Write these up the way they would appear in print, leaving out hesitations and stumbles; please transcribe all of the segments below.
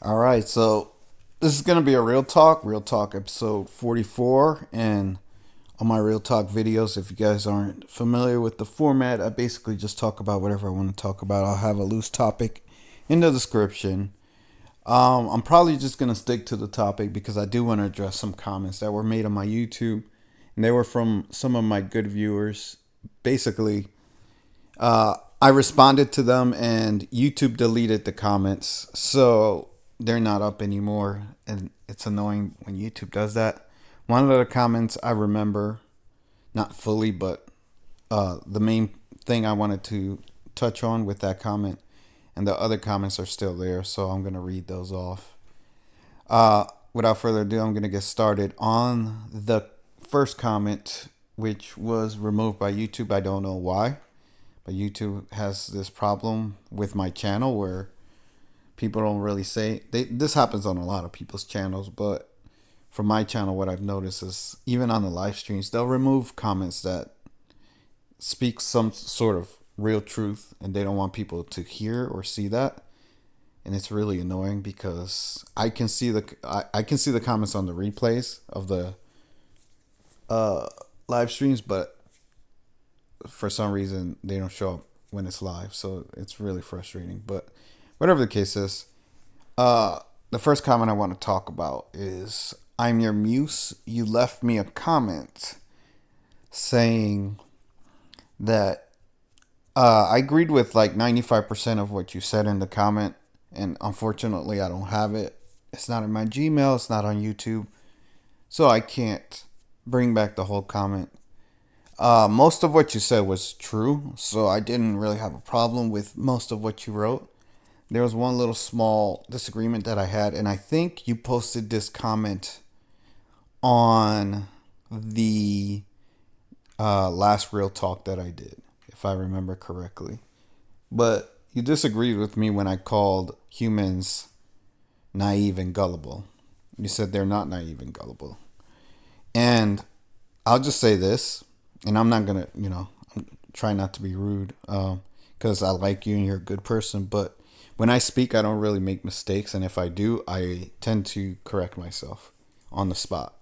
All right, so this is going to be a Real Talk episode 44. And on my Real Talk videos, if you guys aren't familiar with the format, I basically just talk about whatever I want to talk about. I'll have a loose topic in the description. I'm probably just going to stick to the topic because I do want to address some comments that were made on my YouTube. And they were from some of my good viewers. Basically, I responded to them and YouTube deleted the comments. So they're not up anymore. And it's annoying when YouTube does that. One of the comments I remember, not fully, but the main thing I wanted to touch on with that comment, and the other comments are still there, so I'm going to read those off. Without further ado, I'm going to get started on the first comment, which was removed by YouTube. I don't know why, but YouTube has this problem with my channel where people don't really say this happens on a lot of people's channels, but for my channel, what I've noticed is even on the live streams, they'll remove comments that speak some sort of real truth, and they don't want people to hear or see that. And it's really annoying because I can see the comments on the replays of the live streams, but for some reason they don't show up when it's live, so it's really frustrating. But whatever the case is, the first comment I want to talk about is, I'm your muse. You left me a comment saying that I agreed with like 95% of what you said in the comment, and unfortunately I don't have it. It's not in my Gmail, it's not on YouTube, so I can't bring back the whole comment. Most of what you said was true, so I didn't really have a problem with most of what you wrote. There was one little small disagreement that I had, and I think you posted this comment on the last Real Talk that I did, if I remember correctly. But you disagreed with me when I called humans naive and gullible. You said they're not naive and gullible. And I'll just say this, and I'm not going to, I'm trying not to be rude because I like you and you're a good person. But when I speak, I don't really make mistakes. And if I do, I tend to correct myself on the spot.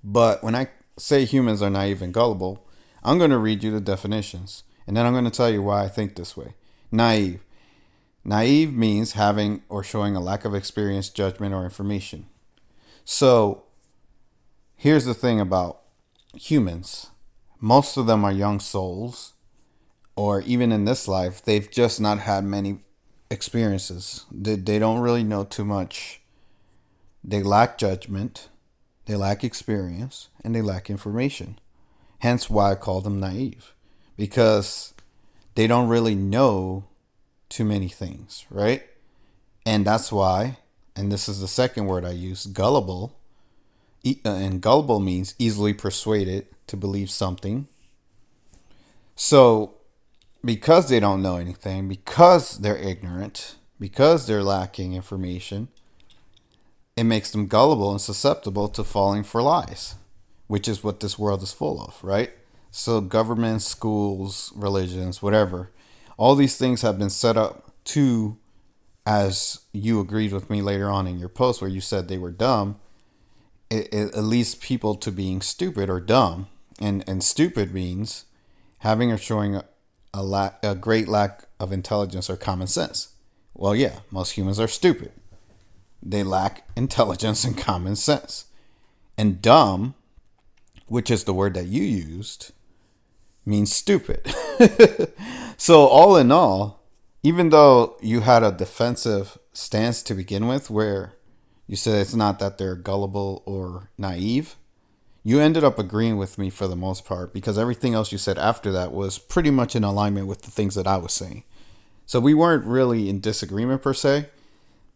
But when I say humans are naive and gullible, I'm going to read you the definitions. And then I'm going to tell you why I think this way. Naive. Naive means having or showing a lack of experience, judgment, or information. So here's the thing about humans. Most of them are young souls, or even in this life, they've just not had many experiences. They don't really know too much. They lack judgment, they lack experience, and they lack information. Hence why I call them naive, because they don't really know too many things, right? And that's why, and this is the second word I use, gullible. And gullible means easily persuaded to believe something. So because they don't know anything, because they're ignorant, because they're lacking information, it makes them gullible and susceptible to falling for lies, which is what this world is full of, right? So government, schools, religions, whatever, all these things have been set up to, as you agreed with me later on in your post where you said they were dumb, it leads people to being stupid or dumb. And stupid means having or showing a great lack of intelligence or common sense. Well, yeah, most humans are stupid. They lack intelligence and common sense. And dumb, which is the word that you used, means stupid. So all in all, even though you had a defensive stance to begin with, where you said it's not that they're gullible or naive, you ended up agreeing with me for the most part, because everything else you said after that was pretty much in alignment with the things that I was saying. So we weren't really in disagreement per se.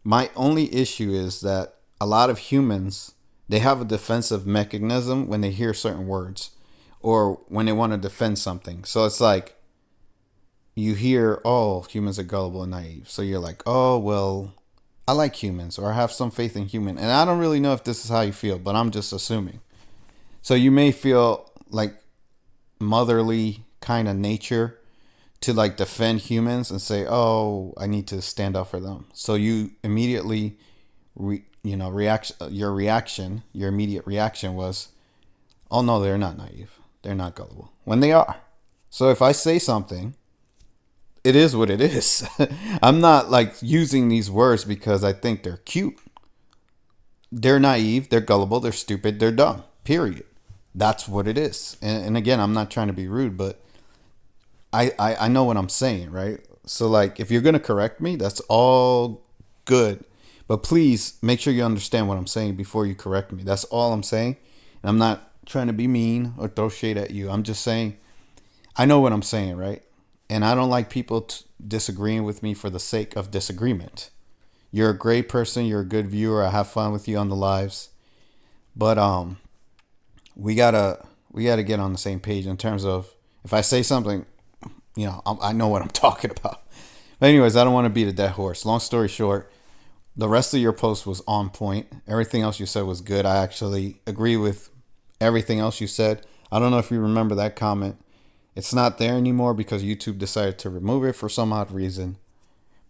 My only issue is that a lot of humans, they have a defensive mechanism when they hear certain words or when they want to defend something. So it's like you hear, oh, humans are gullible and naive. So you're like, oh, well, I like humans, or I have some faith in human. And I don't really know if this is how you feel, but I'm just assuming. So you may feel like motherly kind of nature to like defend humans and say, "Oh, I need to stand up for them." So you immediately, your immediate reaction was, "Oh no, they're not naive. They're not gullible." When they are. So if I say something, it is what it is. I'm not like using these words because I think they're cute. They're naive. They're gullible. They're stupid. They're dumb. Period. That's what it is. And again, I'm not trying to be rude, but I know what I'm saying, right? So like if you're gonna correct me, that's all good. But please make sure you understand what I'm saying before you correct me. That's all I'm saying. And I'm not trying to be mean or throw shade at you. I'm just saying I know what I'm saying, right? And I don't like people disagreeing with me for the sake of disagreement. You're a great person. You're a good viewer. I have fun with you on the lives. But we gotta get on the same page in terms of if I say something, I know what I'm talking about. But anyways, I don't want to beat a dead horse. Long story short, the rest of your post was on point. Everything else you said was good. I actually agree with everything else you said. I don't know if you remember that comment. It's not there anymore because YouTube decided to remove it for some odd reason.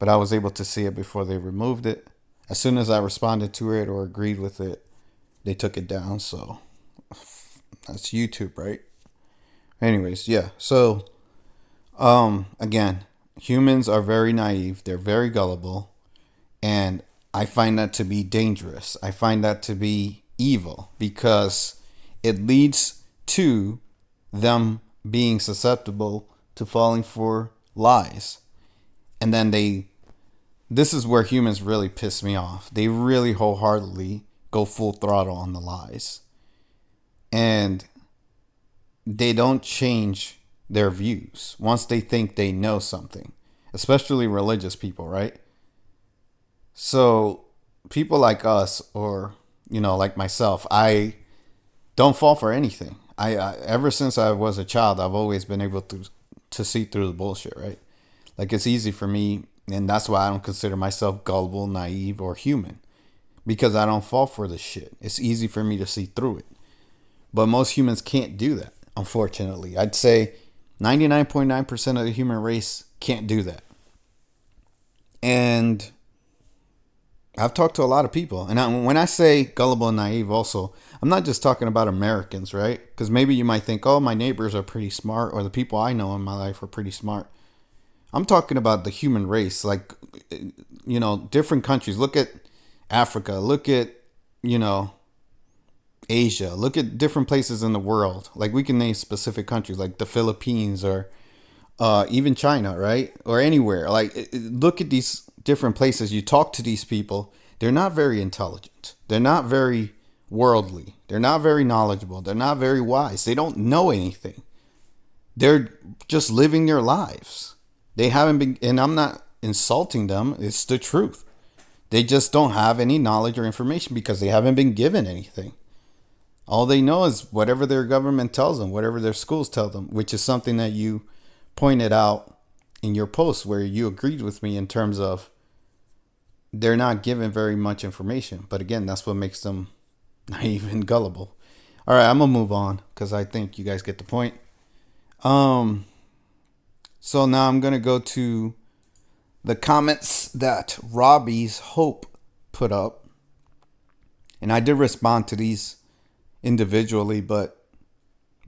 But I was able to see it before they removed it. As soon as I responded to it or agreed with it, they took it down. So that's YouTube, right? Anyways, yeah. So again, humans are very naive. They're very gullible. And I find that to be dangerous. I find that to be evil because it leads to them being susceptible to falling for lies. And then this is where humans really piss me off. They really wholeheartedly go full throttle on the lies. And they don't change their views once they think they know something, especially religious people, right? So people like us, or like myself, I don't fall for anything. I ever since I was a child, I've always been able to see through the bullshit, right? Like it's easy for me, and that's why I don't consider myself gullible, naive, or human, because I don't fall for the shit. It's easy for me to see through it. But most humans can't do that, unfortunately. I'd say 99.9% of the human race can't do that. And I've talked to a lot of people. And when I say gullible and naive, also, I'm not just talking about Americans, right? Because maybe you might think, oh, my neighbors are pretty smart, or the people I know in my life are pretty smart. I'm talking about the human race, like, different countries. Look at Africa. Look at, Asia. Look at different places in the world. Like we can name specific countries, like the Philippines or even China, right? Or anywhere. Like look at these different places. You talk to these people. They're not very intelligent. They're not very worldly. They're not very knowledgeable. They're not very wise. They don't know anything. They're just living their lives. They haven't been, and I'm not insulting them. It's the truth. They just don't have any knowledge or information because they haven't been given anything. All they know is whatever their government tells them, whatever their schools tell them, which is something that you pointed out in your post where you agreed with me in terms of they're not given very much information. But again, that's what makes them naive and gullible. All right, I'm going to move on because I think you guys get the point. So now I'm going to go to the comments that Robbie's Hope put up. And I did respond to these individually, but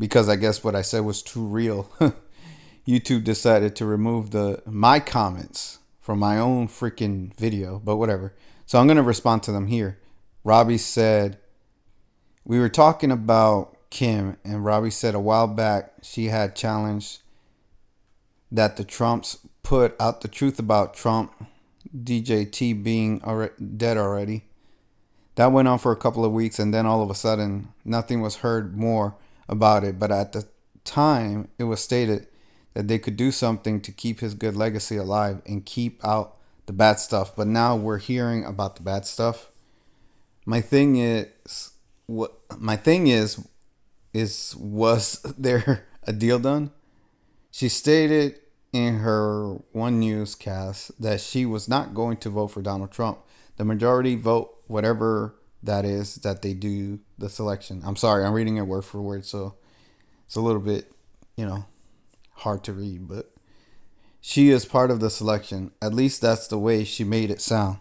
because I guess what I said was too real, YouTube decided to remove my comments from my own freaking video, but whatever. So I'm going to respond to them here. Robbie said, we were talking about Kim, and Robbie said a while back she had challenged that the Trumps put out the truth about Trump, DJT being dead already. That went on for a couple of weeks, and then all of a sudden, nothing was heard more about it. But at the time, it was stated that they could do something to keep his good legacy alive and keep out the bad stuff. But now we're hearing about the bad stuff. My thing is, was there a deal done? She stated in her one newscast that she was not going to vote for Donald Trump. The majority vote whatever that is that they do the selection. I'm sorry, I'm reading it word for word, so it's a little bit, hard to read. But She is part of the selection. At least that's the way she made it sound.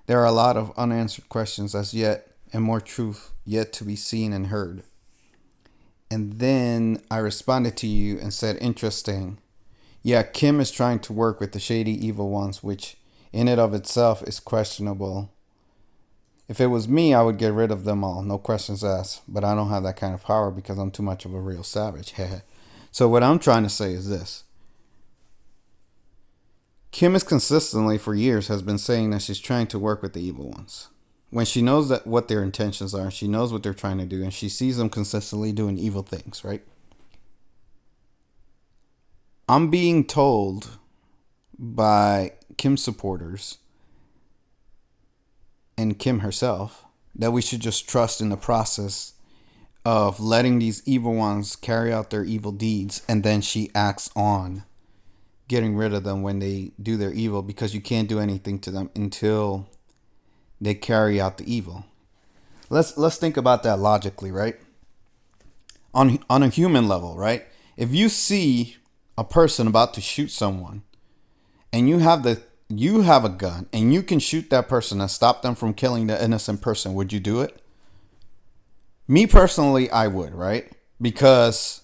There are a lot of unanswered questions as yet, and more truth yet to be seen and heard. And then I responded to you and said, interesting. Yeah, Kim is trying to work with the shady evil ones, which in and of itself is questionable. If it was me, I would get rid of them all, no questions asked. But I don't have that kind of power because I'm too much of a real savage. So what I'm trying to say is this. Kim is consistently for years has been saying that she's trying to work with the evil ones. When she knows that what their intentions are, she knows what they're trying to do, and she sees them consistently doing evil things, right? I'm being told by Kim supporters and Kim herself that we should just trust in the process of letting these evil ones carry out their evil deeds, and then she acts on getting rid of them when they do their evil, because you can't do anything to them until they carry out the evil. Let's think about that logically, right? On a human level, right? If you see a person about to shoot someone and you have a gun and you can shoot that person and stop them from killing the innocent person, would you do it? Me personally, I would, right? Because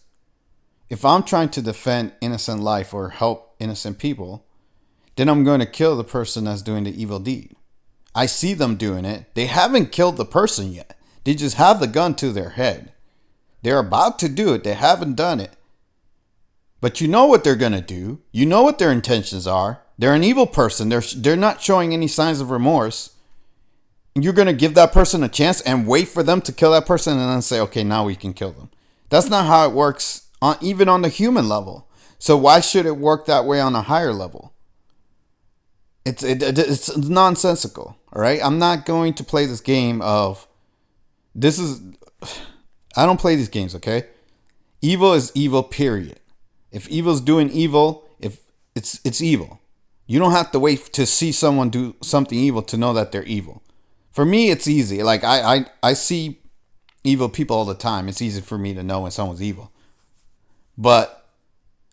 if I'm trying to defend innocent life or help innocent people, then I'm going to kill the person that's doing the evil deed. I see them doing it. They haven't killed the person yet. They just have the gun to their head. They're about to do it. They haven't done it. But you know what they're going to do. You know what their intentions are. They're an evil person. They're not showing any signs of remorse. You're going to give that person a chance and wait for them to kill that person and then say, okay, now we can kill them. That's not how it works even on the human level. So why should it work that way on a higher level? It's nonsensical. All right. I'm not going to play this game of I don't play these games. Okay. Evil is evil, period. If evil's doing evil, if it's evil. You don't have to wait to see someone do something evil to know that they're evil. For me, it's easy. Like I see evil people all the time. It's easy for me to know when someone's evil. But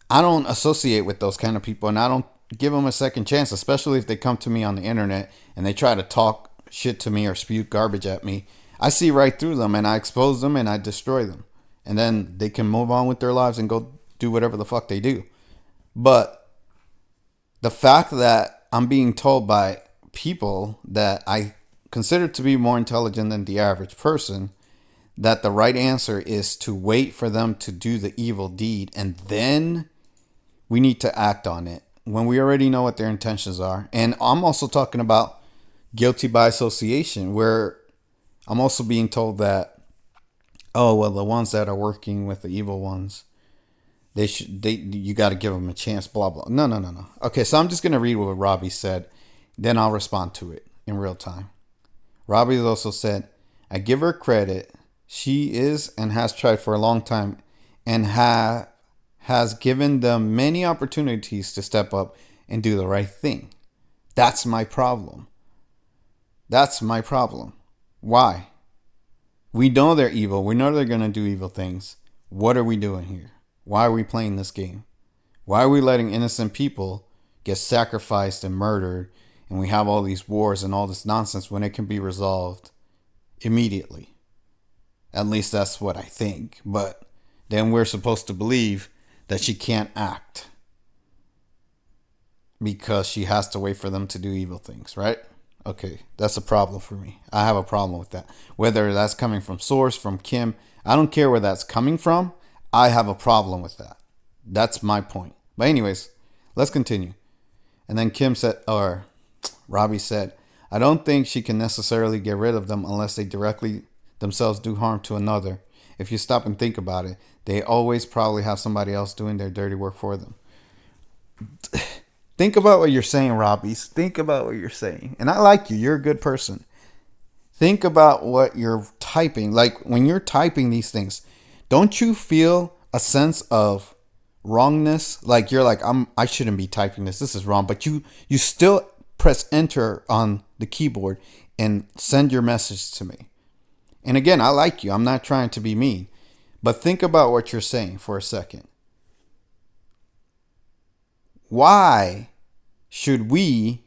I don't associate with those kind of people, and I don't give them a second chance, especially if they come to me on the internet and they try to talk shit to me or spew garbage at me. I see right through them and I expose them and I destroy them. And then they can move on with their lives and go do whatever the fuck they do. But the fact that I'm being told by people that I consider to be more intelligent than the average person that the right answer is to wait for them to do the evil deed and then we need to act on it when we already know what their intentions are. And I'm also talking about guilty by association, where I'm also being told that, oh, well, the ones that are working with the evil ones, you got to give them a chance, blah, blah. No. Okay, so I'm just going to read what Robbie said. Then I'll respond to it in real time. Robbie also said, I give her credit. She is and has tried for a long time and has given them many opportunities to step up and do the right thing. That's my problem. Why? We know they're evil. We know they're going to do evil things. What are we doing here? Why are we playing this game? Why are we letting innocent people get sacrificed and murdered, and we have all these wars and all this nonsense when it can be resolved immediately? At least that's what I think. But then we're supposed to believe that she can't act because she has to wait for them to do evil things, right? Okay, that's a problem for me. I have a problem with that. Whether that's coming from Source, from Kim, I don't care where that's coming from. I have a problem with that. That's my point. But anyways, let's continue. And then Robbie said, I don't think she can necessarily get rid of them unless they directly themselves do harm to another. If you stop and think about it, they always probably have somebody else doing their dirty work for them. Think about what you're saying, Robbie. Think about what you're saying. And I like you. You're a good person. Think about what you're typing. Like when you're typing these things, don't you feel a sense of wrongness? Like you're like, I shouldn't be typing this. This is wrong. But you still press enter on the keyboard and send your message to me. And again, I like you. I'm not trying to be mean. But think about what you're saying for a second. why should we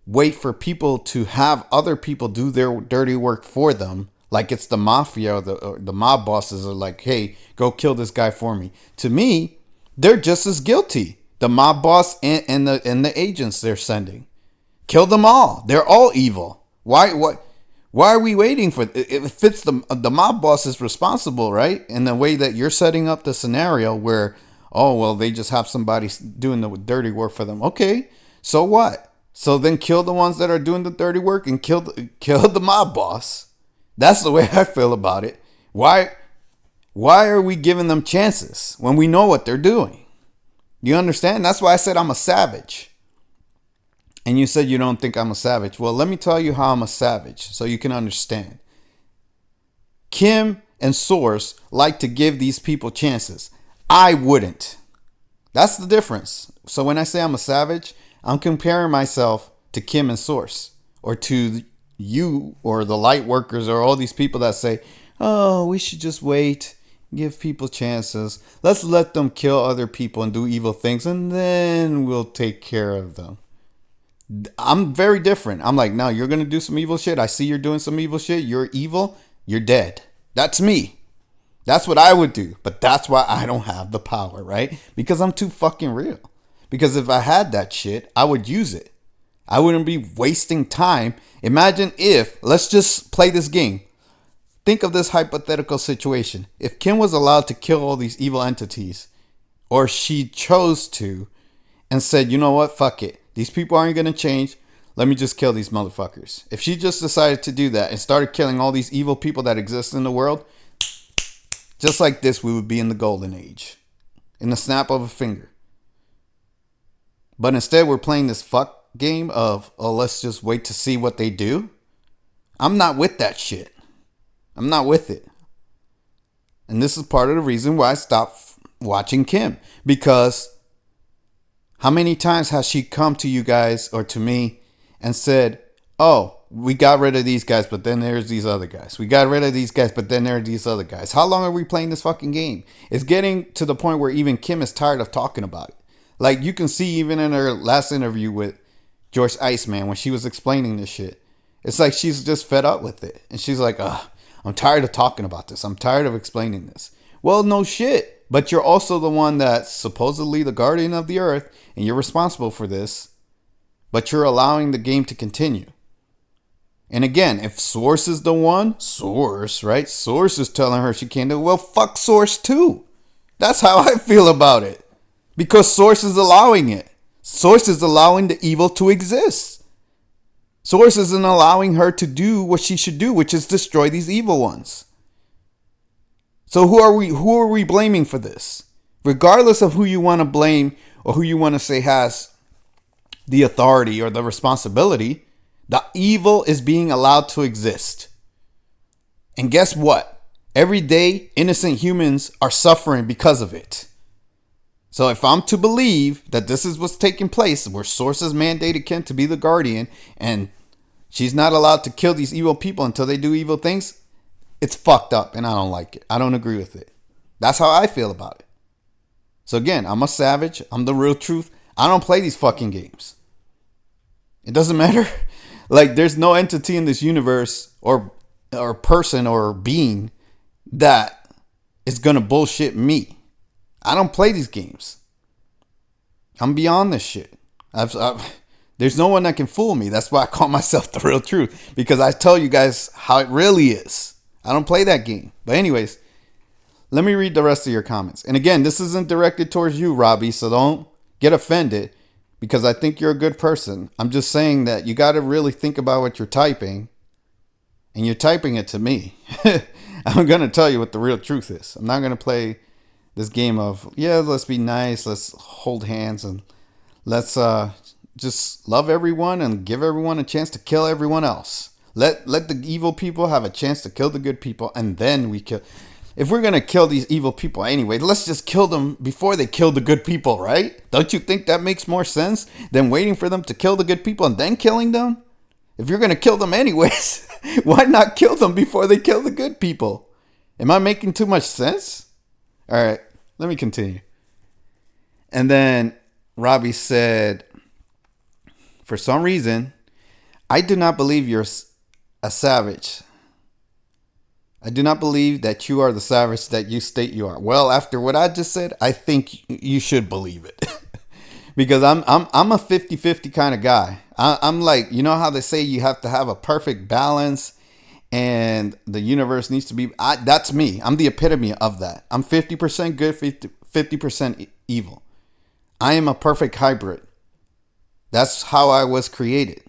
wait for people to have other people do their dirty work for them? Like it's the mafia or the mob bosses are like, hey, go kill this guy for me. To me, they're just as guilty. The mob boss and the agents they're sending. Kill them all. They're all evil. Why are we waiting for if it's the mob boss is responsible, right? In the way that you're setting up the scenario where, oh, well, they just have somebody doing the dirty work for them. Okay, so what? So then kill the ones that are doing the dirty work and kill the mob boss. That's the way I feel about it. Why are we giving them chances when we know what they're doing? You understand? That's why I said I'm a savage. And you said you don't think I'm a savage. Well, let me tell you how I'm a savage so you can understand. Kim and Source like to give these people chances. I wouldn't. That's the difference. So when I say I'm a savage, I'm comparing myself to Kim and Source, or to you or the light workers or all these people that say, oh, we should just wait, give people chances. Let's let them kill other people and do evil things, and then we'll take care of them. I'm very different. I'm like, no, you're going to do some evil shit. I see you're doing some evil shit. You're evil. You're dead. That's me. That's what I would do. But that's why I don't have the power, right? Because I'm too fucking real. Because if I had that shit, I would use it. I wouldn't be wasting time. Imagine if, let's just play this game. Think of this hypothetical situation. If Kim was allowed to kill all these evil entities, or she chose to, and said, you know what, fuck it. These people aren't going to change. Let me just kill these motherfuckers. If she just decided to do that and started killing all these evil people that exist in the world, just like this, we would be in the golden age. In the snap of a finger. But instead, we're playing this fuck game of, oh, let's just wait to see what they do. I'm not with that shit. I'm not with it. And this is part of the reason why I stopped watching Kim. Because how many times has she come to you guys or to me and said, oh, we got rid of these guys, but then there's these other guys. We got rid of these guys, but then there are these other guys. How long are we playing this fucking game? It's getting to the point where even Kim is tired of talking about it. Like you can see even in her last interview with George Iceman when she was explaining this shit. It's like she's just fed up with it. And she's like, I'm tired of talking about this. I'm tired of explaining this. Well, no shit. But you're also the one that's supposedly the guardian of the earth, and you're responsible for this. But you're allowing the game to continue. And again, if Source is the one, Source, right? Source is telling her she can't do it. Well, fuck Source too. That's how I feel about it. Because Source is allowing it. Source is allowing the evil to exist. Source isn't allowing her to do what she should do, which is destroy these evil ones. So who are we blaming for this? Regardless of who you want to blame or who you want to say has the authority or the responsibility, the evil is being allowed to exist. And guess what? Every day, innocent humans are suffering because of it. So if I'm to believe that this is what's taking place, where Sources mandated Kim to be the guardian, and she's not allowed to kill these evil people until they do evil things, it's fucked up, and I don't like it. I don't agree with it. That's how I feel about it. So again, I'm a savage. I'm the real truth. I don't play these fucking games. It doesn't matter. Like, there's no entity in this universe or person or being that is going to bullshit me. I don't play these games. I'm beyond this shit. There's no one that can fool me. That's why I call myself the real truth. Because I tell you guys how it really is. I don't play that game. But anyways, let me read the rest of your comments. And again, this isn't directed towards you, Robbie. So don't get offended. Because I think you're a good person. I'm just saying that you got to really think about what you're typing. And you're typing it to me. I'm going to tell you what the real truth is. I'm not going to play this game of, yeah, let's be nice, let's hold hands, and let's just love everyone and give everyone a chance to kill everyone else. Let the evil people have a chance to kill the good people, and then we kill. If we're going to kill these evil people anyway, let's just kill them before they kill the good people, right? Don't you think that makes more sense than waiting for them to kill the good people and then killing them? If you're going to kill them anyways, why not kill them before they kill the good people? Am I making too much sense? All right, let me continue. And then Robbie said, for some reason, I do not believe you're a savage. I do not believe that you are the savage that you state you are. Well, after what I just said, I think you should believe it. Because I'm a 50-50 kind of guy. I'm like, you know how they say you have to have a perfect balance and the universe needs to be, that's me. I'm the epitome of that. I'm 50% good, 50% evil. I am a perfect hybrid. That's how I was created.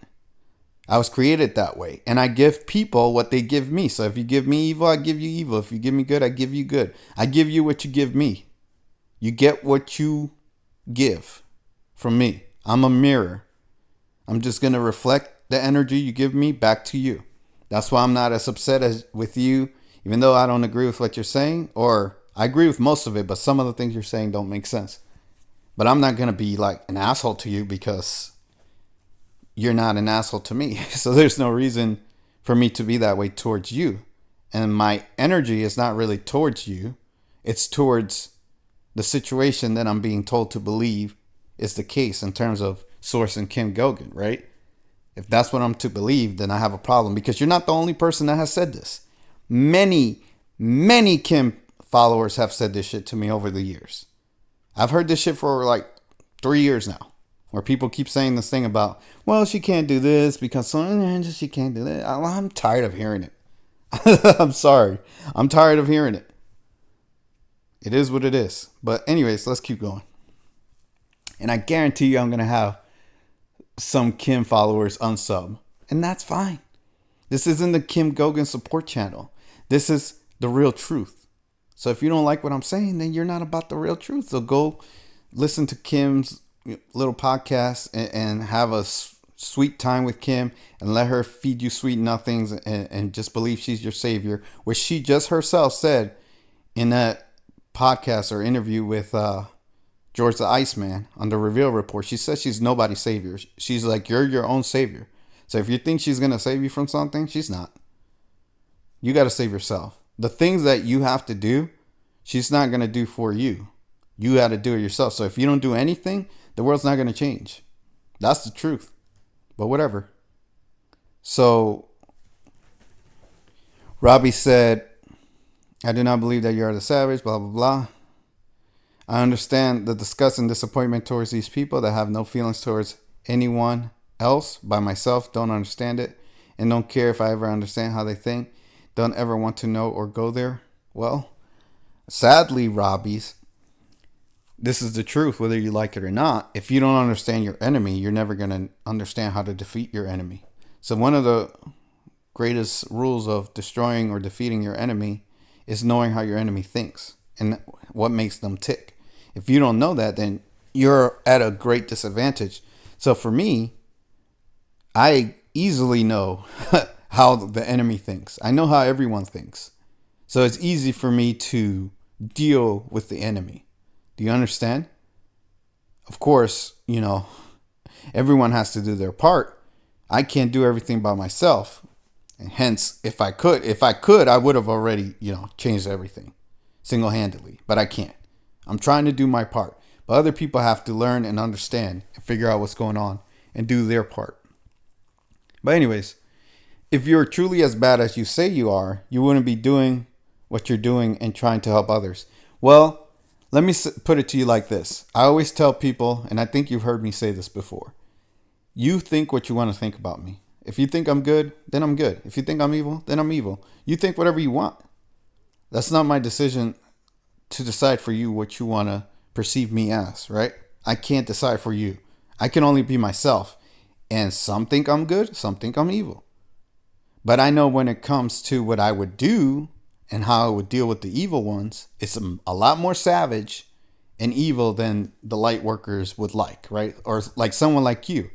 I was created that way. And I give people what they give me. So if you give me evil, I give you evil. If you give me good, I give you good. I give you what you give me. You get what you give from me. I'm a mirror. I'm just going to reflect the energy you give me back to you. That's why I'm not as upset as with you, even though I don't agree with what you're saying, or I agree with most of it, but some of the things you're saying don't make sense. But I'm not going to be like an asshole to you because you're not an asshole to me. So there's no reason for me to be that way towards you. And my energy is not really towards you. It's towards the situation that I'm being told to believe is the case in terms of Source and Kim Goguen, right? If that's what I'm to believe, then I have a problem because you're not the only person that has said this. Many, many Kim followers have said this shit to me over the years. I've heard this shit for like 3 years now, where people keep saying this thing about, well, she can't do this because she can't do that. I'm tired of hearing it. I'm sorry. I'm tired of hearing it. It is what it is. But anyways, let's keep going. And I guarantee you I'm going to have some Kim followers unsub. And that's fine. This isn't the Kim Goguen support channel. This is the real truth. So if you don't like what I'm saying, then you're not about the real truth. So go listen to Kim's little podcast and have a sweet time with Kim and let her feed you sweet nothings and just believe she's your savior, which she just herself said in that podcast or interview with George the Iceman on the Reveal Report. She says she's nobody's savior. She's like, you're your own savior. So if you think she's going to save you from something, she's not. You got to save yourself. The things that you have to do, she's not going to do for you. You got to do it yourself. So if you don't do anything, the world's not going to change. That's the truth. But whatever. So Robbie said, I do not believe that you are the savage, blah, blah, blah. I understand the disgust and disappointment towards these people that have no feelings towards anyone else. By myself, don't understand it and don't care if I ever understand how they think. Don't ever want to know or go there. Well, sadly, Robbies, this is the truth, whether you like it or not. If you don't understand your enemy, you're never going to understand how to defeat your enemy. So one of the greatest rules of destroying or defeating your enemy is knowing how your enemy thinks and what makes them tick. If you don't know that, then you're at a great disadvantage. So for me, I easily know how the enemy thinks. I know how everyone thinks. So it's easy for me to deal with the enemy. Do you understand? Of course, everyone has to do their part. I can't do everything by myself. And hence, if I could, I would have already, changed everything single-handedly. But I can't. I'm trying to do my part. But other people have to learn and understand and figure out what's going on and do their part. But anyways, if you're truly as bad as you say you are, you wouldn't be doing what you're doing and trying to help others. Well, let me put it to you like this. I always tell people, and I think you've heard me say this before, you think what you want to think about me. If you think I'm good, then I'm good. If you think I'm evil, then I'm evil. You think whatever you want. That's not my decision to decide for you what you want to perceive me as, right? I can't decide for you. I can only be myself. And some think I'm good, some think I'm evil. But I know when it comes to what I would do and how I would deal with the evil ones, it's a lot more savage and evil than the light workers would like, right? Or like someone like you.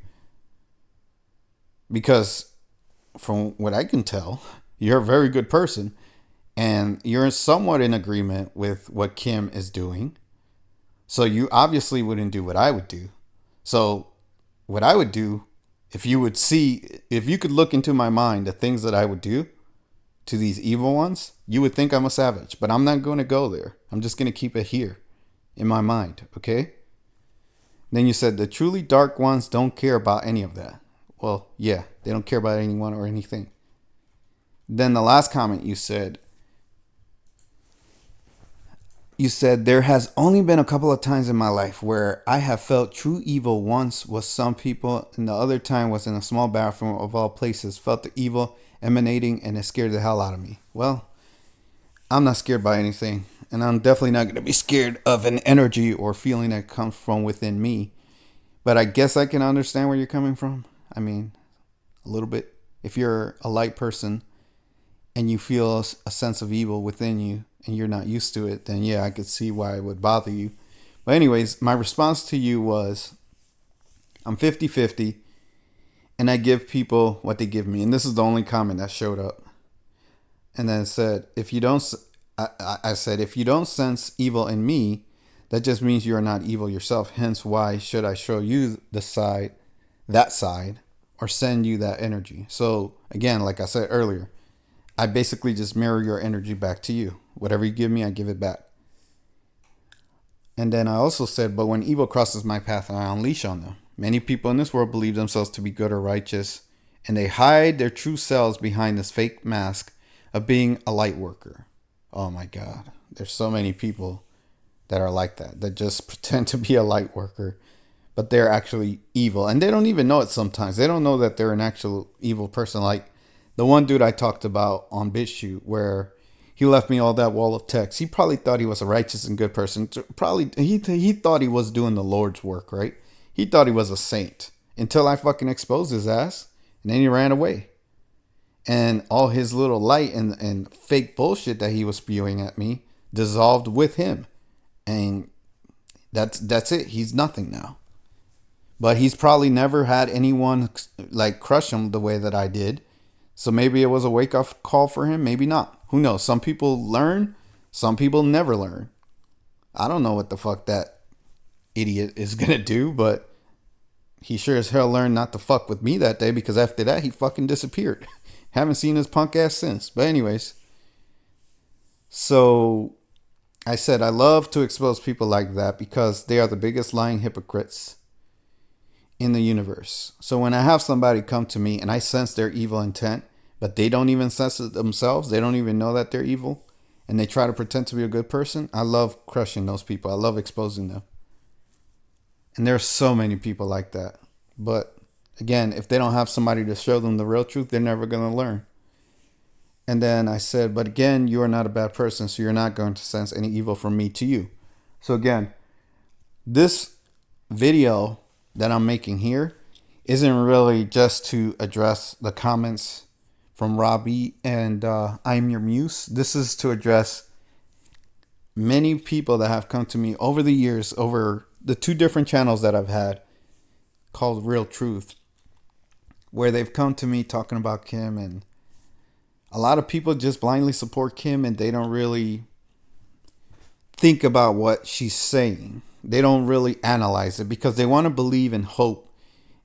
Because from what I can tell, you're a very good person and you're somewhat in agreement with what Kim is doing. So you obviously wouldn't do what I would do. So what I would do, if you could look into my mind, the things that I would do to these evil ones, you would think I'm a savage, but I'm not going to go there. I'm just going to keep it here in my mind. Okay. Then you said the truly dark ones don't care about any of that. Well, yeah, they don't care about anyone or anything. Then the last comment you said there has only been a couple of times in my life where I have felt true evil. Once was some people, and the other time was in a small bathroom of all places. Felt the evil emanating, and it scared the hell out of me. Well, I'm not scared by anything, and I'm definitely not going to be scared of an energy or feeling that comes from within me. But I guess I can understand where you're coming from. I mean, a little bit. If you're a light person and you feel a sense of evil within you and you're not used to it, then yeah, I could see why it would bother you. But anyways, my response to you was I'm 50-50 and I give people what they give me. And this is the only comment that showed up. And then it said, if you don't, I said, if you don't sense evil in me, that just means you are not evil yourself. Hence, why should I show you that side, or send you that energy? So again, like I said earlier, I basically just mirror your energy back to you. Whatever you give me, I give it back. And then I also said, but when evil crosses my path, I unleash on them. Many people in this world believe themselves to be good or righteous, and they hide their true selves behind this fake mask of being a light worker. Oh my God. There's so many people that are like that just pretend to be a light worker, but they're actually evil. And they don't even know it sometimes. They don't know that they're an actual evil person. Like the one dude I talked about on BitChute, where he left me all that wall of text. He probably thought he was a righteous and good person. Probably he thought he was doing the Lord's work, right? He thought he was a saint until I fucking exposed his ass, and then he ran away. And all his little light and fake bullshit that he was spewing at me dissolved with him. And that's it. He's nothing now. But he's probably never had anyone like crush him the way that I did. So maybe it was a wake-up call for him. Maybe not. Who knows? Some people learn. Some people never learn. I don't know what the fuck that idiot is going to do. But he sure as hell learned not to fuck with me that day. Because after that, he fucking disappeared. Haven't seen his punk ass since. But anyways. So I said I love to expose people like that because they are the biggest lying hypocrites in the universe. So when I have somebody come to me and I sense their evil intent, but they don't even sense it themselves, they don't even know that they're evil, and they try to pretend to be a good person, I love crushing those people. I love exposing them. And there are so many people like that. But again, if they don't have somebody to show them the real truth, they're never going to learn. And then I said, but again, you are not a bad person, so you're not going to sense any evil from me to you. So again, this video that I'm making here isn't really just to address the comments from Robbie and I'm Your Muse. This is to address many people that have come to me over the years, over the 2 different channels that I've had called Real Truth, where they've come to me talking about Kim, and a lot of people just blindly support Kim and they don't really think about what she's saying. They don't really analyze it because they want to believe in hope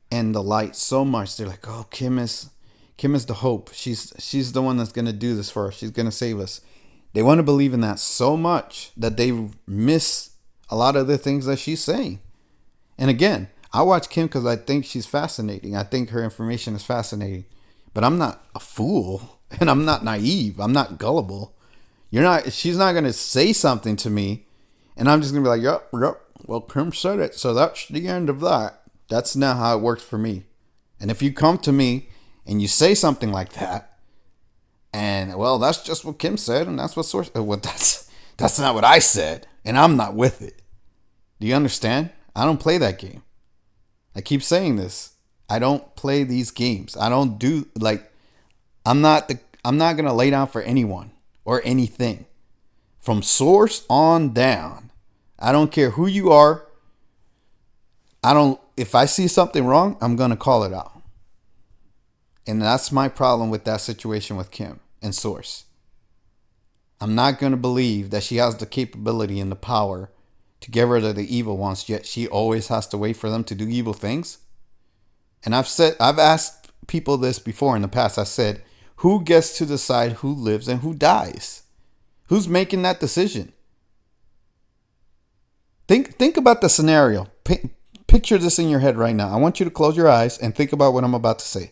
and the light so much. They're like, oh, Kim is the hope. She's the one that's going to do this for us. She's going to save us. They want to believe in that so much that they miss a lot of the things that she's saying. And again, I watch Kim because I think she's fascinating. I think her information is fascinating. But I'm not a fool and I'm not naive. I'm not gullible. She's not going to say something to me and I'm just going to be like, yep. Well, Kim said it, so that's the end of that. That's not how it works for me. And if you come to me and you say something like that, and well, that's just what Kim said, and that's what source. Well, that's not what I said, and I'm not with it. Do you understand? I don't play that game. I keep saying this. I don't play these games. I don't do I'm not gonna lay down for anyone or anything. From source on down. I don't care who you are. If I see something wrong, I'm going to call it out. And that's my problem with that situation with Kim and Source. I'm not going to believe that she has the capability and the power to get rid of the evil ones, yet she always has to wait for them to do evil things. And I've asked people this before in the past. I said, who gets to decide who lives and who dies? Who's making that decision? Think about the scenario. picture this in your head right now. I want you to close your eyes and think about what I'm about to say.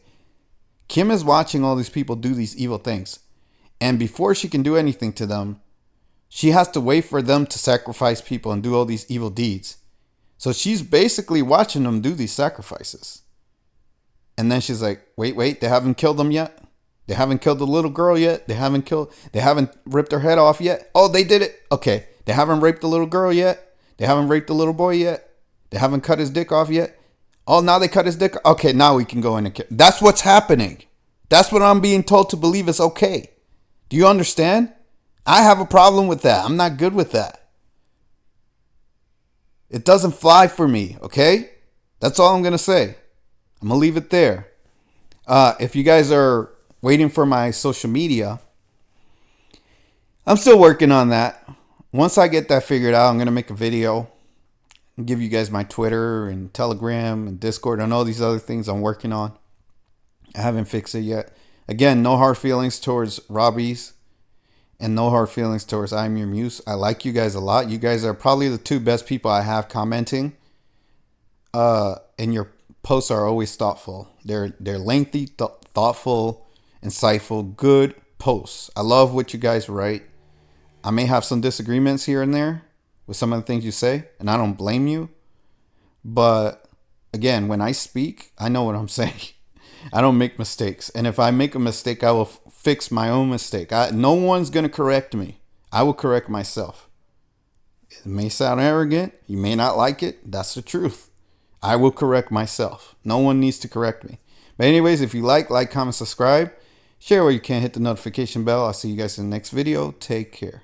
Kim is watching all these people do these evil things. And before she can do anything to them, she has to wait for them to sacrifice people and do all these evil deeds. So she's basically watching them do these sacrifices. And then she's like, wait, they haven't killed them yet? They haven't killed the little girl yet? They haven't ripped her head off yet? Oh, they did it. Okay. They haven't raped the little girl yet? They haven't raped the little boy yet? They haven't cut his dick off yet? Oh, now they cut his dick. Okay, now we can go in and kill. That's what's happening. That's what I'm being told to believe is okay. Do you understand? I have a problem with that. I'm not good with that. It doesn't fly for me, okay? That's all I'm going to say. I'm going to leave it there. If you guys are waiting for my social media, I'm still working on that. Once I get that figured out, I'm going to make a video and give you guys my Twitter and Telegram and Discord and all these other things I'm working on. I haven't fixed it yet. Again, no hard feelings towards Robbie's and no hard feelings towards I'm Your Muse. I like you guys a lot. You guys are probably the two best people I have commenting. And your posts are always thoughtful. They're lengthy, thoughtful, insightful, good posts. I love what you guys write. I may have some disagreements here and there with some of the things you say, and I don't blame you. But again, when I speak, I know what I'm saying. I don't make mistakes. And if I make a mistake, I will fix my own mistake. No one's going to correct me. I will correct myself. It may sound arrogant. You may not like it. That's the truth. I will correct myself. No one needs to correct me. But anyways, if you like, comment, subscribe. Share where you can. Hit the notification bell. I'll see you guys in the next video. Take care.